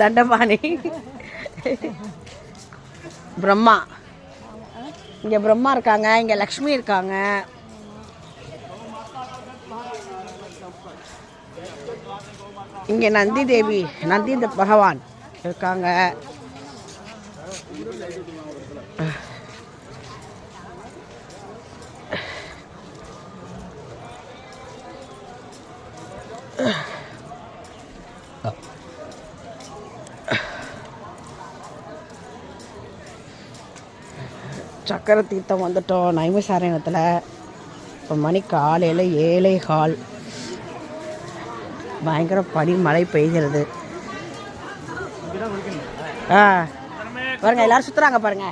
தண்டபாணி பிரம்மா. இங்கே பிரம்மா இருக்காங்க, இங்கே லக்ஷ்மி இருக்காங்க. இங்கே நந்தி தேவி, நந்தி பகவான் இருக்காங்க. சக்கர தீர்த்தம் வந்துட்டோம் நைமிசாரண்யத்தில். இப்போ மணி காலையில் 7:15. பயங்கர மழை பெய்கிறது. பாருங்க எல்லாரும் சுற்றுறாங்க பாருங்க.